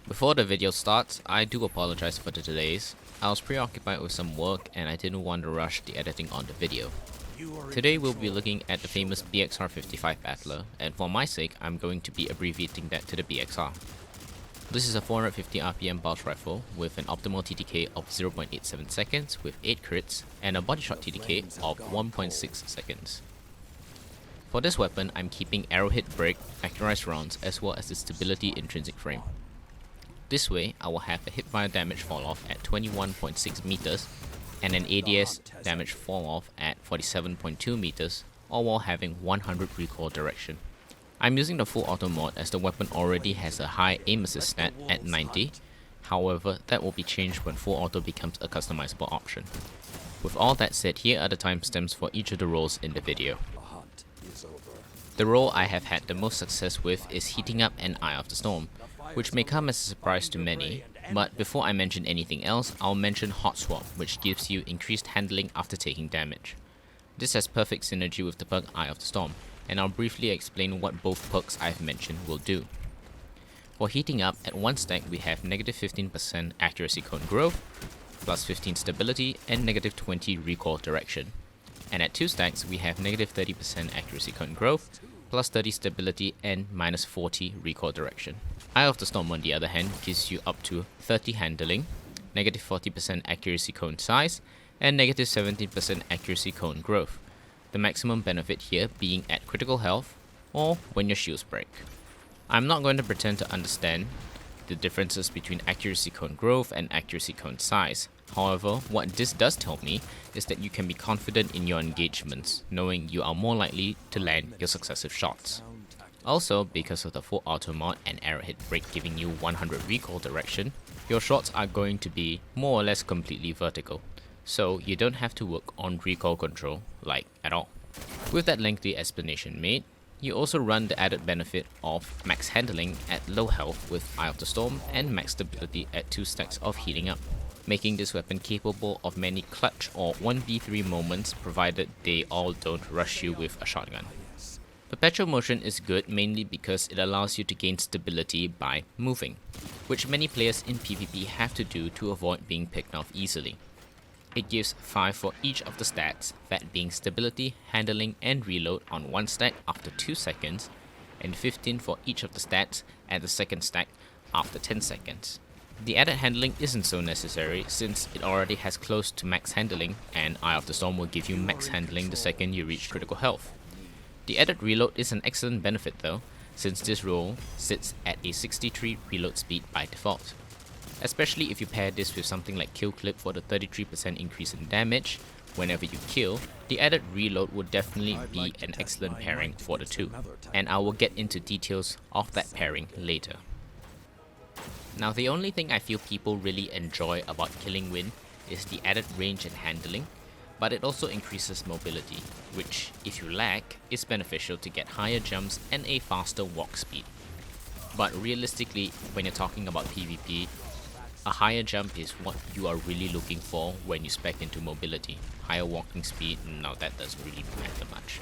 Before the video starts, I do apologize for the delays. I was preoccupied with some work and I didn't want to rush the editing on the video. Today we'll be looking at the famous BXR55 battler, and for my sake I'm going to be abbreviating that to the BXR. This is a 450 RPM pulse rifle with an optimal TTK of 0.87 seconds with 8 crits and a body shot TTK of 1.6 seconds. For this weapon, I'm keeping arrowhead break, factorized rounds, as well as the stability intrinsic frame. This way, I will have a hipfire damage fall off at 21.6 meters and an ADS damage fall off at 47.2 meters, all while having 100 recoil direction. I'm using the full auto mod as the weapon already has a high aim assist stat at 90, however that will be changed when full auto becomes a customizable option. With all that said, here are the timestamps for each of the roles in the video. The role I have had the most success with is heating up an Eye of the Storm, which may come as a surprise to many, but before I mention anything else, I'll mention Hot Swap, which gives you increased handling after taking damage. This has perfect synergy with the perk Eye of the Storm, and I'll briefly explain what both perks I've mentioned will do. For heating up, at 1 stack we have negative 15% accuracy cone growth, plus 15 stability, and negative 20 recoil direction. And at 2 stacks we have negative 30% accuracy cone growth, plus 30 stability, and minus 40 recoil direction. Eye of the Storm on the other hand gives you up to 30 handling, negative 40% accuracy cone size, and negative 17% accuracy cone growth. The maximum benefit here being at critical health or when your shields break. I'm not going to pretend to understand the differences between accuracy cone growth and accuracy cone size. However, what this does tell me is that you can be confident in your engagements, knowing you are more likely to land your successive shots. Also, because of the full auto mod and arrowhead break giving you 100 recoil direction, your shots are going to be more or less completely vertical, so you don't have to work on recoil control like at all. With that lengthy explanation made, you also run the added benefit of max handling at low health with Eye of the Storm and max stability at 2 stacks of healing up, making this weapon capable of many clutch or 1v3 moments provided they all don't rush you with a shotgun. Perpetual motion is good mainly because it allows you to gain stability by moving, which many players in PvP have to do to avoid being picked off easily. It gives 5 for each of the stats, that being stability, handling, and reload on 1 stack after 2 seconds, and 15 for each of the stats at the 2nd stack after 10 seconds. The added handling isn't so necessary since it already has close to max handling, and Eye of the Storm will give you max handling the second you reach critical health. The added reload is an excellent benefit though, since this role sits at a 63 reload speed by default. Especially if you pair this with something like kill clip for the 33% increase in damage whenever you kill, the added reload would definitely be an excellent pairing for the two, and I will get into details of that pairing later. Now the only thing I feel people really enjoy about Killing Wind is the added range and handling, but it also increases mobility, which, if you lack, is beneficial to get higher jumps and a faster walk speed. But realistically, when you're talking about PvP, a higher jump is what you are really looking for when you spec into mobility. Higher walking speed, now that doesn't really matter much.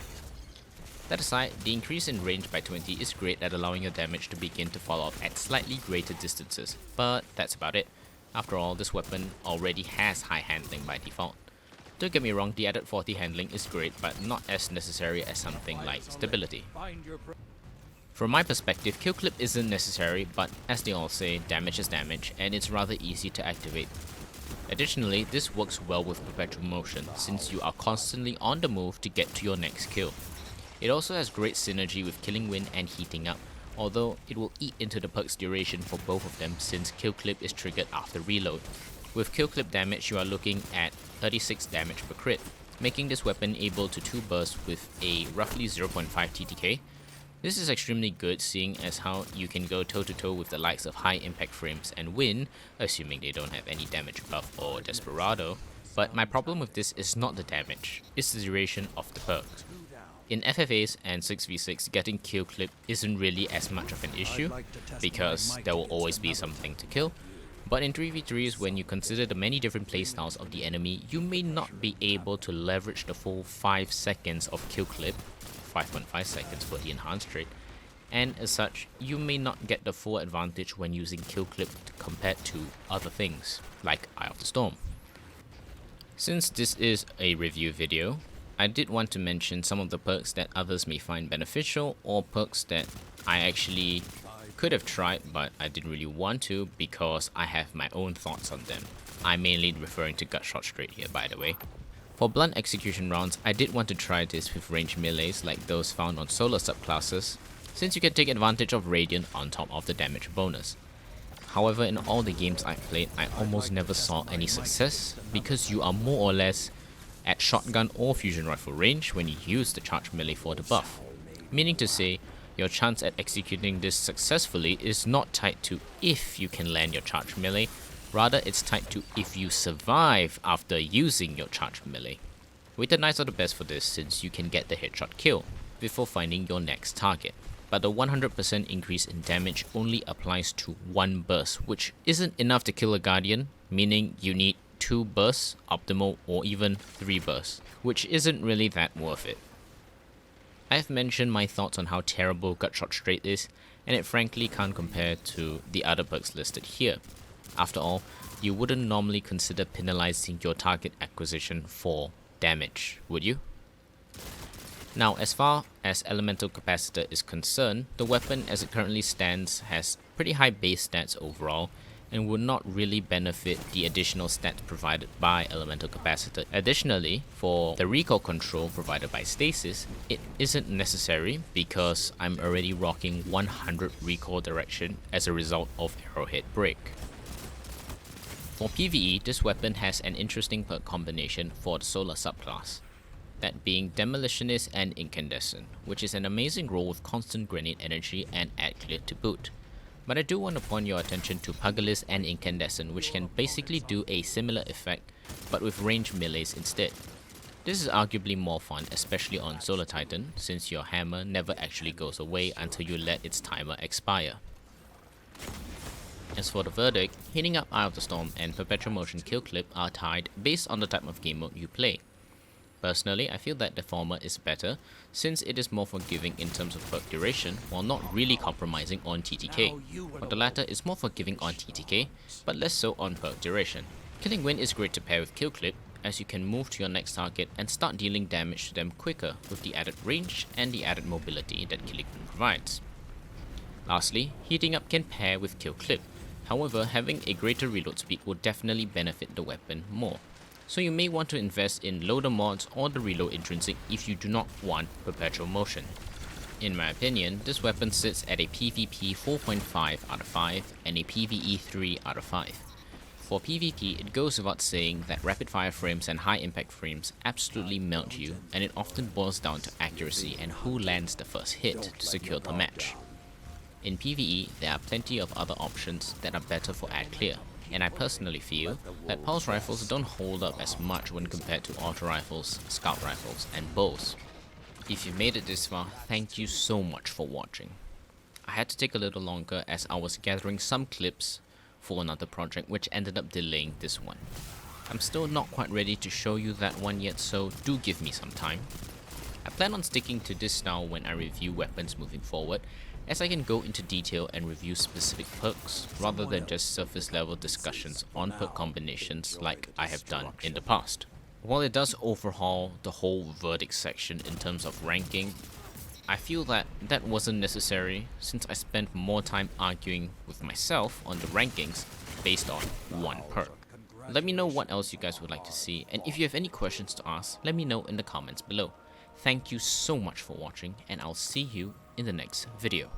That aside, the increase in range by 20 is great at allowing your damage to begin to fall off at slightly greater distances, but that's about it. After all, this weapon already has high handling by default. Don't get me wrong, the added 40 handling is great, but not as necessary as something like stability. From my perspective, kill clip isn't necessary, but as they all say, damage is damage, and it's rather easy to activate. Additionally, this works well with perpetual motion, since you are constantly on the move to get to your next kill. It also has great synergy with Killing Wind and Heating Up, although it will eat into the perk's duration for both of them since kill clip is triggered after reload. With kill clip damage, you are looking at 36 damage per crit, making this weapon able to 2 burst with a roughly 0.5 TTK. This is extremely good seeing as how you can go toe to toe with the likes of high impact frames and win, assuming they don't have any damage buff or Desperado. But my problem with this is not the damage, it's the duration of the perk. In FFAs and 6v6, getting kill clip isn't really as much of an issue because there will always be something to kill. But in 3v3s, when you consider the many different playstyles of the enemy, you may not be able to leverage the full 5 seconds of kill clip, 5.5 seconds for the enhanced rate, and as such, you may not get the full advantage when using kill clip compared to other things, like Eye of the Storm. Since this is a review video, I did want to mention some of the perks that others may find beneficial, or perks that I actually could have tried but I didn't really want to because I have my own thoughts on them. I'm mainly referring to gut shot straight here, by the way. For blunt execution rounds, I did want to try this with range melees like those found on solar subclasses, since you can take advantage of Radiant on top of the damage bonus. However, in all the games I played, I almost never saw any success because you are more or less at shotgun or fusion rifle range when you use the charge melee for the buff. Meaning to say, your chance at executing this successfully is not tied to if you can land your charge melee, rather it's tied to if you survive after using your charge melee. Weighted knights are the best for this since you can get the headshot kill before finding your next target. But the 100% increase in damage only applies to one burst, which isn't enough to kill a guardian, meaning you need 2 bursts, optimal, or even 3 bursts, which isn't really that worth it. I've mentioned my thoughts on how terrible Gutshot Straight is, and it frankly can't compare to the other perks listed here. After all, you wouldn't normally consider penalizing your target acquisition for damage, would you? Now, as far as Elemental Capacitor is concerned, the weapon as it currently stands has pretty high base stats overall, and would not really benefit the additional stats provided by Elemental Capacitor. Additionally, for the recoil control provided by Stasis, it isn't necessary because I'm already rocking 100 recoil direction as a result of Arrowhead Break. For PvE, this weapon has an interesting perk combination for the Solar subclass, that being Demolitionist and Incandescent, which is an amazing role with constant grenade energy and add clear to boot. But I do want to point your attention to Pugilis and Incandescent, which can basically do a similar effect but with range melees instead. This is arguably more fun, especially on Solar Titan, since your hammer never actually goes away until you let its timer expire. As for the verdict, hitting up Eye of the Storm and Perpetual Motion Kill Clip are tied based on the type of game mode you play. Personally, I feel that the former is better, since it is more forgiving in terms of perk duration, while not really compromising on TTK, while the latter is more forgiving on TTK, but less so on perk duration. Killing Wind is great to pair with Kill Clip, as you can move to your next target and start dealing damage to them quicker with the added range and the added mobility that Killing Wind provides. Lastly, heating up can pair with Kill Clip, however having a greater reload speed will definitely benefit the weapon more. So you may want to invest in loader mods or the reload intrinsic if you do not want Perpetual Motion. In my opinion, this weapon sits at a PvP 4.5 out of 5 and a PvE 3 out of 5. For PvP, it goes without saying that rapid fire frames and high impact frames absolutely melt you, and it often boils down to accuracy and who lands the first hit to secure the match. In PvE, there are plenty of other options that are better for add clear, and I personally feel that pulse rifles don't hold up as much when compared to auto rifles, scout rifles, and bows. If you've made it this far, thank you so much for watching. I had to take a little longer as I was gathering some clips for another project which ended up delaying this one. I'm still not quite ready to show you that one yet, so do give me some time. I plan on sticking to this style when I review weapons moving forward, as I can go into detail and review specific perks rather than just surface level discussions on perk combinations like I have done in the past. While it does overhaul the whole verdict section in terms of ranking, I feel that that wasn't necessary since I spent more time arguing with myself on the rankings based on one perk. Let me know what else you guys would like to see, and if you have any questions to ask, let me know in the comments below. Thank you so much for watching, and I'll see you in the next video.